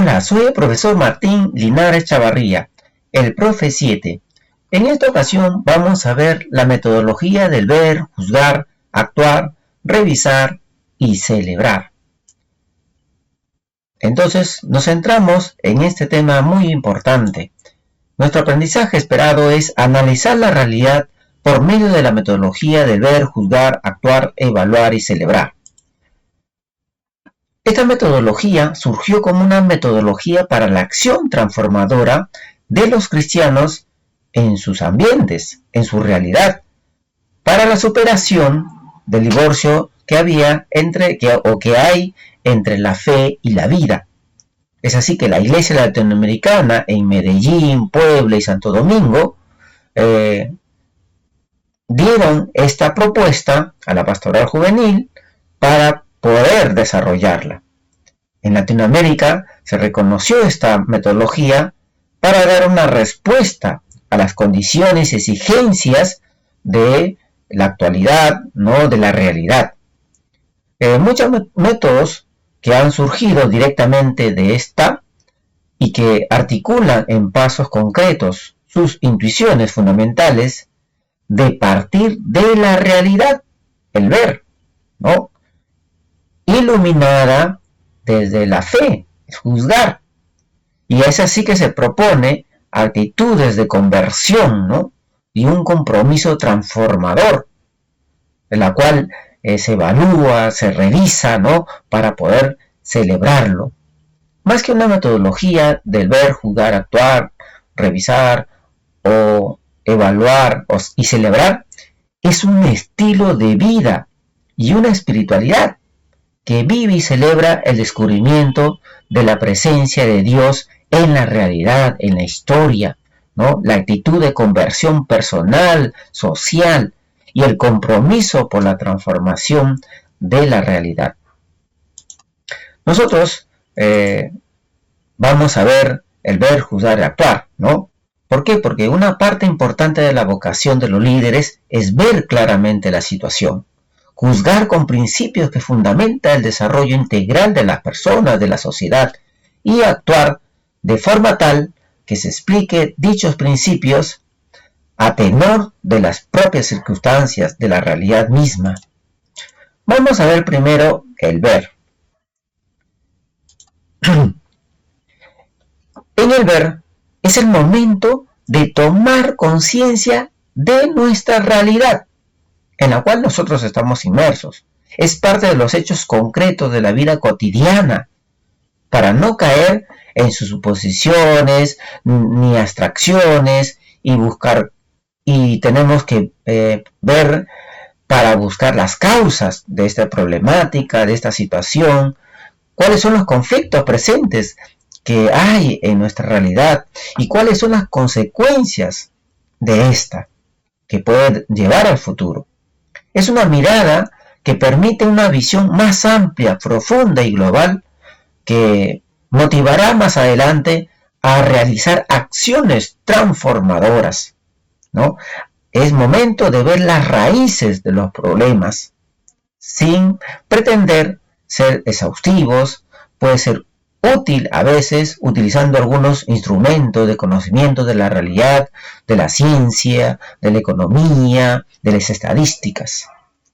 Hola, soy el profesor Martín Linares Chavarría, el profe 7. En esta ocasión vamos a ver la metodología del ver, juzgar, actuar, revisar y celebrar. Entonces nos centramos en este tema muy importante. Nuestro aprendizaje esperado es analizar la realidad por medio de la metodología del ver, juzgar, actuar, evaluar y celebrar. Esta metodología surgió como una metodología para la acción transformadora de los cristianos en sus ambientes, en su realidad, para la superación del divorcio que hay entre la fe y la vida. Es así que la Iglesia Latinoamericana en Medellín, Puebla y Santo Domingo dieron esta propuesta a la pastoral juvenil para poder desarrollarla. En Latinoamérica se reconoció esta metodología para dar una respuesta a las condiciones y exigencias de la actualidad, ¿no? De la realidad. Muchos métodos que han surgido directamente de esta y que articulan en pasos concretos sus intuiciones fundamentales de partir de la realidad, el ver, ¿no? Iluminada desde la fe, es juzgar. Y es así que se propone actitudes de conversión, ¿no? Y un compromiso transformador, en la cual se evalúa, se revisa, ¿no? Para poder celebrarlo. Más que una metodología del ver, juzgar, actuar, revisar o evaluar y celebrar, es un estilo de vida y una espiritualidad que vive y celebra el descubrimiento de la presencia de Dios en la realidad, en la historia, ¿no? La actitud de conversión personal, social y el compromiso por la transformación de la realidad. Nosotros vamos a ver el ver, juzgar y actuar, ¿no? ¿Por qué? Porque una parte importante de la vocación de los líderes es ver claramente la situación, juzgar con principios que fundamentan el desarrollo integral de las personas, de la sociedad, y actuar de forma tal que se explique dichos principios a tenor de las propias circunstancias de la realidad misma. Vamos a ver primero el ver. En el ver es el momento de tomar conciencia de nuestra realidad, en la cual nosotros estamos inmersos. Es parte de los hechos concretos de la vida cotidiana, para no caer en sus suposiciones ni abstracciones y tenemos que ver para buscar las causas de esta problemática, de esta situación, cuáles son los conflictos presentes que hay en nuestra realidad y cuáles son las consecuencias de esta que puede llevar al futuro. Es una mirada que permite una visión más amplia, profunda y global que motivará más adelante a realizar acciones transformadoras, ¿no? Es momento de ver las raíces de los problemas sin pretender ser exhaustivos. Puede ser útil a veces utilizando algunos instrumentos de conocimiento de la realidad, de la ciencia, de la economía, de las estadísticas,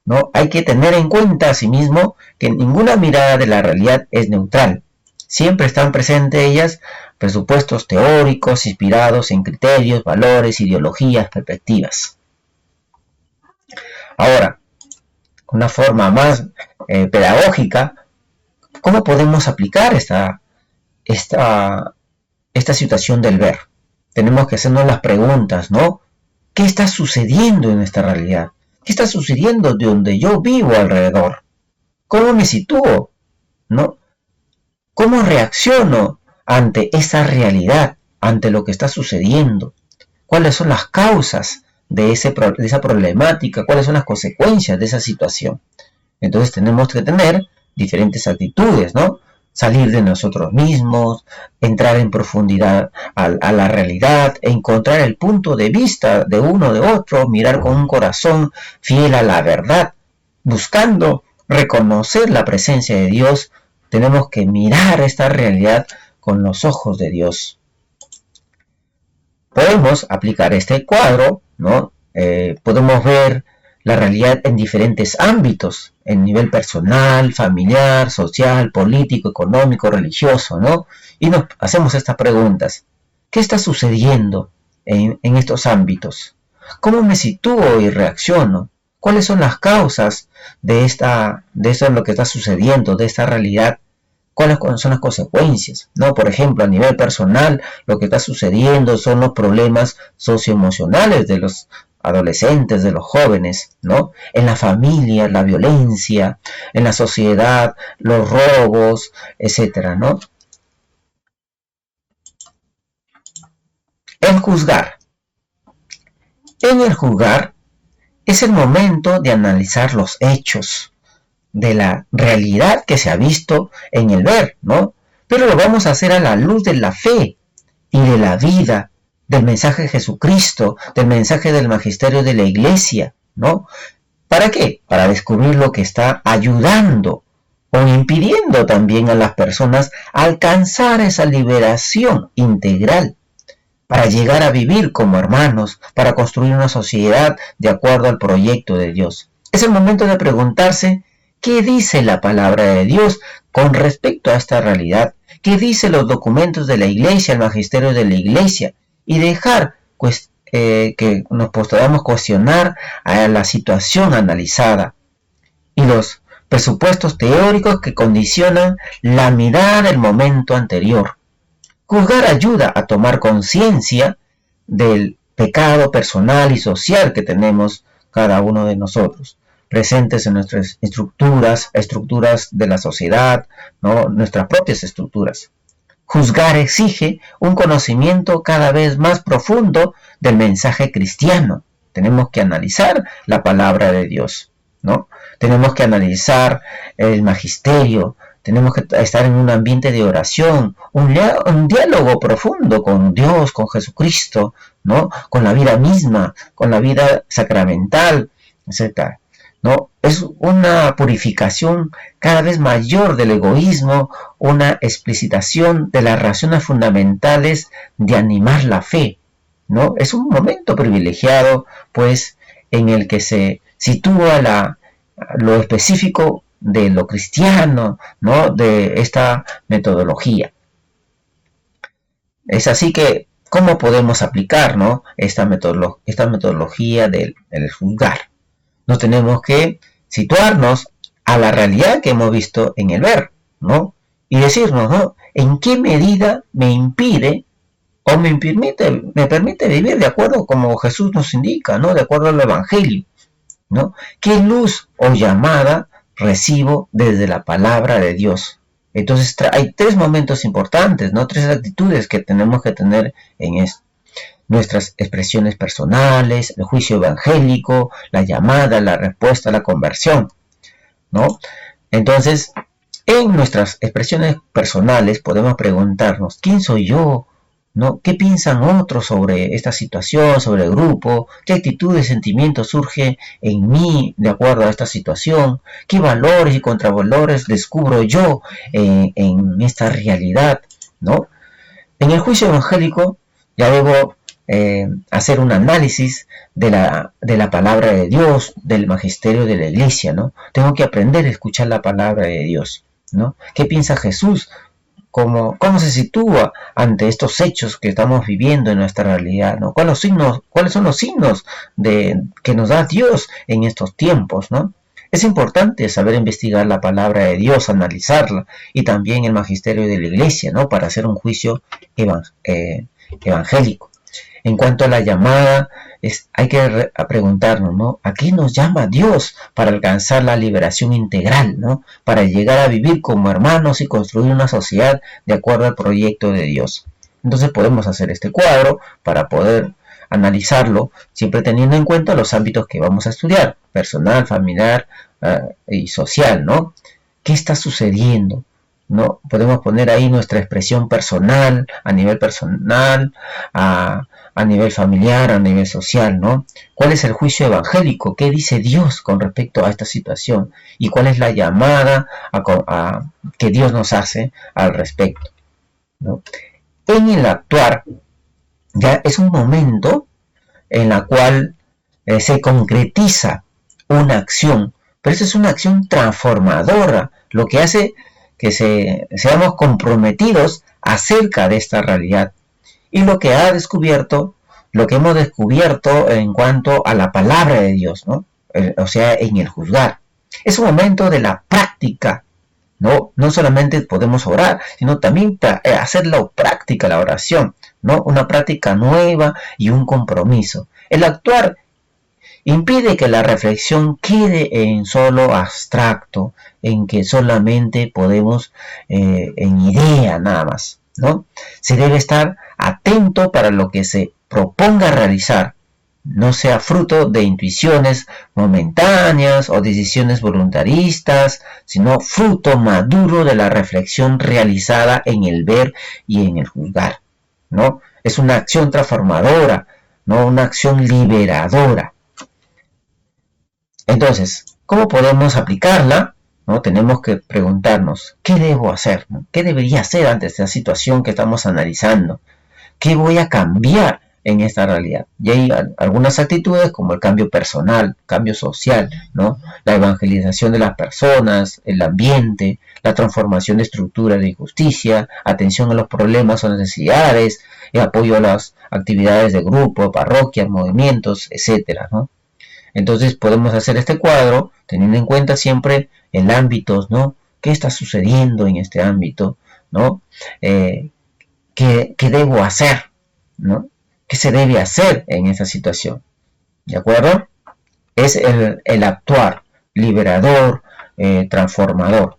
¿no? Hay que tener en cuenta asimismo que ninguna mirada de la realidad es neutral. Siempre están presentes ellas presupuestos teóricos inspirados en criterios, valores, ideologías, perspectivas. Ahora, una forma más pedagógica, ¿cómo podemos aplicar esta situación del ver? Tenemos que hacernos las preguntas, ¿no? ¿Qué está sucediendo en nuestra realidad? ¿Qué está sucediendo de donde yo vivo alrededor? ¿Cómo me sitúo? ¿No? ¿Cómo reacciono ante esa realidad, ante lo que está sucediendo? ¿Cuáles son las causas de esa problemática? ¿Cuáles son las consecuencias de esa situación? Entonces tenemos que tener diferentes actitudes, ¿no? Salir de nosotros mismos, entrar en profundidad a la realidad, encontrar el punto de vista de uno de otro, mirar con un corazón fiel a la verdad, buscando reconocer la presencia de Dios. Tenemos que mirar esta realidad con los ojos de Dios. Podemos aplicar este cuadro, ¿no? Podemos ver la realidad en diferentes ámbitos, en nivel personal, familiar, social, político, económico, religioso, ¿no? Y nos hacemos estas preguntas. ¿Qué está sucediendo en estos ámbitos? ¿Cómo me sitúo y reacciono? ¿Cuáles son las causas de esto lo que está sucediendo, de esta realidad? ¿Cuáles son las consecuencias? ¿No? Por ejemplo, a nivel personal, lo que está sucediendo son los problemas socioemocionales de los adolescentes, de los jóvenes, ¿no? En la familia, la violencia, en la sociedad, los robos, etcétera, ¿no? El juzgar. En el juzgar es el momento de analizar los hechos de la realidad que se ha visto en el ver, ¿no? Pero lo vamos a hacer a la luz de la fe y de la vida, del mensaje de Jesucristo, del mensaje del magisterio de la Iglesia, ¿no? ¿Para qué? Para descubrir lo que está ayudando o impidiendo también a las personas alcanzar esa liberación integral, para llegar a vivir como hermanos, para construir una sociedad de acuerdo al proyecto de Dios. Es el momento de preguntarse qué dice la palabra de Dios con respecto a esta realidad, qué dicen los documentos de la Iglesia, el magisterio de la Iglesia, y dejar que nos podamos cuestionar a la situación analizada y los presupuestos teóricos que condicionan la mirada del momento anterior. Juzgar ayuda a tomar conciencia del pecado personal y social que tenemos cada uno de nosotros, presentes en nuestras estructuras de la sociedad, ¿no? Nuestras propias estructuras. Juzgar exige un conocimiento cada vez más profundo del mensaje cristiano. Tenemos que analizar la palabra de Dios, ¿no? Tenemos que analizar el magisterio, tenemos que estar en un ambiente de oración, un diálogo profundo con Dios, con Jesucristo, ¿no? Con la vida misma, con la vida sacramental, etc., ¿no? Es una purificación cada vez mayor del egoísmo, una explicitación de las razones fundamentales de animar la fe, ¿no? Es un momento privilegiado, pues, en el que se sitúa lo específico de lo cristiano, ¿no? De esta metodología. Es así que, ¿cómo podemos aplicar, ¿no? esta metodología del juzgar? Nos tenemos que situarnos a la realidad que hemos visto en el ver, ¿no? Y decirnos, ¿no? ¿En qué medida me impide o me permite vivir de acuerdo como Jesús nos indica, ¿no? De acuerdo al Evangelio, ¿no? ¿Qué luz o llamada recibo desde la palabra de Dios? Entonces hay tres momentos importantes, ¿no? Tres actitudes que tenemos que tener en esto. Nuestras expresiones personales, el juicio evangélico, la llamada, la respuesta, la conversión, ¿no? Entonces, en nuestras expresiones personales podemos preguntarnos, ¿quién soy yo? ¿No? ¿Qué piensan otros sobre esta situación, sobre el grupo? ¿Qué actitudes, sentimientos surge en mí de acuerdo a esta situación? ¿Qué valores y contravalores descubro yo en esta realidad, ¿no? En el juicio evangélico ya debo hacer un análisis de la palabra de Dios, del magisterio de la Iglesia, ¿no? Tengo que aprender a escuchar la palabra de Dios, ¿no? ¿Qué piensa Jesús? ¿Cómo se sitúa ante estos hechos que estamos viviendo en nuestra realidad, ¿no? ¿Cuáles son los signos que nos da Dios en estos tiempos, ¿no? Es importante saber investigar la palabra de Dios, analizarla, y también el magisterio de la Iglesia, ¿no? Para hacer un juicio evangélico. En cuanto a la llamada, hay que preguntarnos, ¿no? ¿A qué nos llama Dios para alcanzar la liberación integral, ¿no? Para llegar a vivir como hermanos y construir una sociedad de acuerdo al proyecto de Dios. Entonces podemos hacer este cuadro para poder analizarlo, siempre teniendo en cuenta los ámbitos que vamos a estudiar, personal, familiar y social, ¿no? ¿Qué está sucediendo? ¿No? Podemos poner ahí nuestra expresión personal, a nivel personal, a nivel familiar, a nivel social, ¿no? ¿Cuál es el juicio evangélico? ¿Qué dice Dios con respecto a esta situación? ¿Y cuál es la llamada que Dios nos hace al respecto? ¿no? En el actuar, ya es un momento en la cual se concretiza una acción, pero esa es una acción transformadora, lo que hace que seamos comprometidos acerca de esta realidad. Y lo que hemos descubierto en cuanto a la palabra de Dios, ¿no? O sea, en el juzgar. Es un momento de la práctica, ¿no? No solamente podemos orar, sino también hacer la práctica, la oración, ¿no? Una práctica nueva y un compromiso. El actuar impide que la reflexión quede en solo abstracto, en que solamente podemos en idea nada más, ¿no? Se debe estar atento para lo que se proponga realizar, no sea fruto de intuiciones momentáneas o decisiones voluntaristas, sino fruto maduro de la reflexión realizada en el ver y en el juzgar, ¿no? Es una acción transformadora, no una acción liberadora. Entonces, ¿cómo podemos aplicarla? ¿No? Tenemos que preguntarnos, ¿qué debo hacer? ¿No? ¿Qué debería hacer ante esta situación que estamos analizando? ¿Qué voy a cambiar en esta realidad? Y hay algunas actitudes como el cambio personal, cambio social, ¿no? La evangelización de las personas, el ambiente, la transformación de estructuras de justicia, atención a los problemas o necesidades, el apoyo a las actividades de grupo, parroquias, movimientos, etcétera, ¿no? Entonces podemos hacer este cuadro teniendo en cuenta siempre el ámbito, ¿no? ¿Qué está sucediendo en este ámbito, ¿no? ¿Qué debo hacer, ¿no? ¿Qué se debe hacer en esa situación? ¿De acuerdo? Es el actuar liberador, transformador.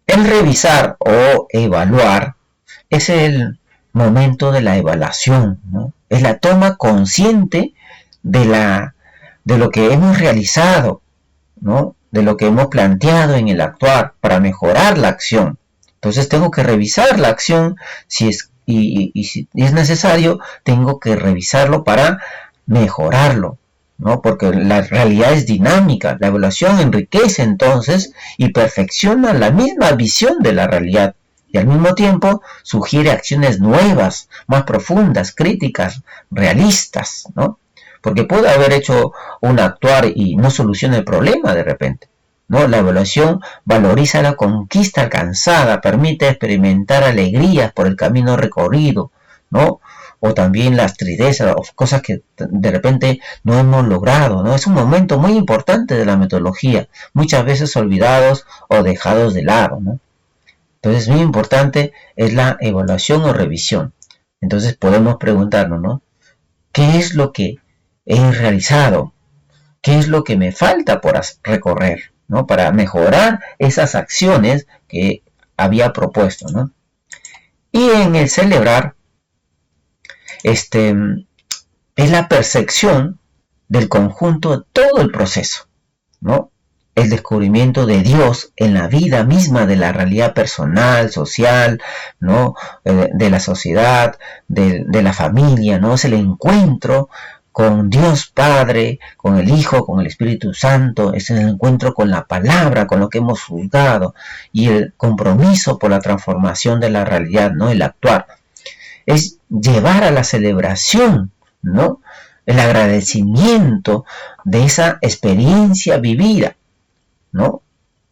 El revisar o evaluar es el momento de la evaluación, ¿no? Es la toma consciente de lo que hemos realizado, ¿no? De lo que hemos planteado en el actuar para mejorar la acción. Entonces tengo que revisar la acción y si es necesario, tengo que revisarlo para mejorarlo, ¿no? Porque la realidad es dinámica. La evaluación enriquece entonces y perfecciona la misma visión de la realidad. Y al mismo tiempo sugiere acciones nuevas, más profundas, críticas, realistas, ¿no? Porque puede haber hecho un actuar y no soluciona el problema de repente, ¿no? La evaluación valoriza la conquista alcanzada, permite experimentar alegrías por el camino recorrido, ¿no? O también las tristezas o cosas que de repente no hemos logrado, ¿no? Es un momento muy importante de la metodología, muchas veces olvidados o dejados de lado, ¿no? Entonces, muy importante es la evaluación o revisión. Entonces podemos preguntarnos, ¿no? ¿Qué es lo que he realizado? ¿Qué es lo que me falta por recorrer, ¿no? Para mejorar esas acciones que había propuesto, ¿no? Y en el celebrar, es la percepción del conjunto de todo el proceso, ¿no? El descubrimiento de Dios en la vida misma de la realidad personal, social, ¿no? De la sociedad, de la familia, ¿no? Es el encuentro con Dios Padre, con el Hijo, con el Espíritu Santo, es el encuentro con la palabra, con lo que hemos juzgado, y el compromiso por la transformación de la realidad, ¿no? El actuar. Es llevar a la celebración, ¿no? El agradecimiento de esa experiencia vivida, ¿no?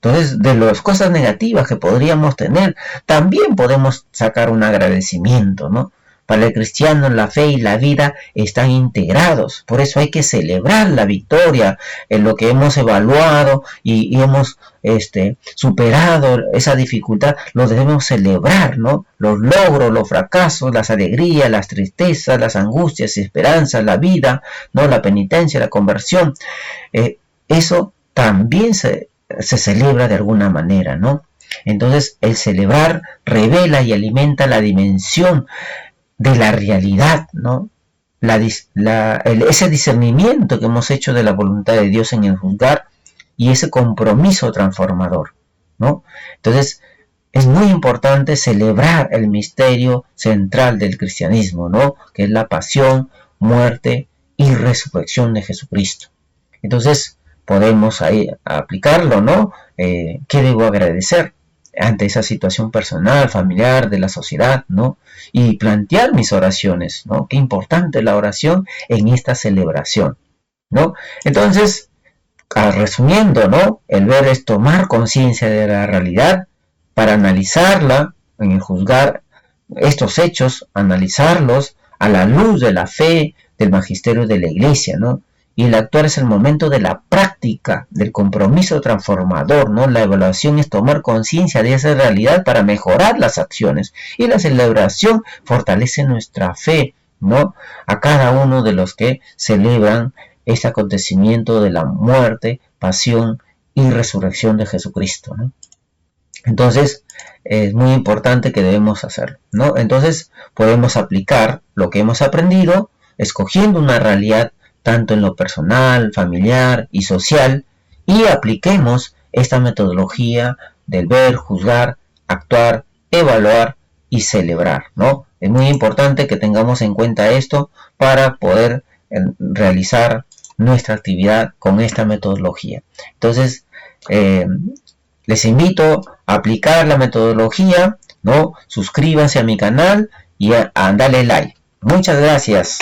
Entonces, de las cosas negativas que podríamos tener, también podemos sacar un agradecimiento, ¿no? Para el cristiano, la fe y la vida están integrados. Por eso hay que celebrar la victoria en lo que hemos evaluado y hemos superado esa dificultad. Lo debemos celebrar, ¿no? Los logros, los fracasos, las alegrías, las tristezas, las angustias, esperanzas, la vida, ¿no? La penitencia, la conversión. Eso también se celebra de alguna manera, ¿no? Entonces, el celebrar revela y alimenta la dimensión de la realidad, ¿no? Ese discernimiento que hemos hecho de la voluntad de Dios en el juzgar y ese compromiso transformador, ¿no? Entonces, es muy importante celebrar el misterio central del cristianismo, ¿no? Que es la pasión, muerte y resurrección de Jesucristo. Entonces, podemos ahí aplicarlo, ¿no? ¿Qué debo agradecer? ante esa situación personal, familiar, de la sociedad, ¿no? Y plantear mis oraciones, ¿no? Qué importante la oración en esta celebración, ¿no? Entonces, resumiendo, ¿no? El ver es tomar conciencia de la realidad para analizarla, en el juzgar estos hechos, analizarlos a la luz de la fe, del magisterio de la iglesia, ¿no? Y el actuar es el momento de la práctica, del compromiso transformador, ¿no? La evaluación es tomar conciencia de esa realidad para mejorar las acciones. Y la celebración fortalece nuestra fe, ¿no? A cada uno de los que celebran este acontecimiento de la muerte, pasión y resurrección de Jesucristo, ¿no? Entonces, es muy importante que debemos hacerlo, ¿no? Entonces, podemos aplicar lo que hemos aprendido, escogiendo una realidad tanto en lo personal, familiar y social, y apliquemos esta metodología del ver, juzgar, actuar, evaluar y celebrar, ¿no? Es muy importante que tengamos en cuenta esto para poder realizar nuestra actividad con esta metodología. Entonces, les invito a aplicar la metodología, ¿no? Suscríbanse a mi canal y a darle like. Muchas gracias.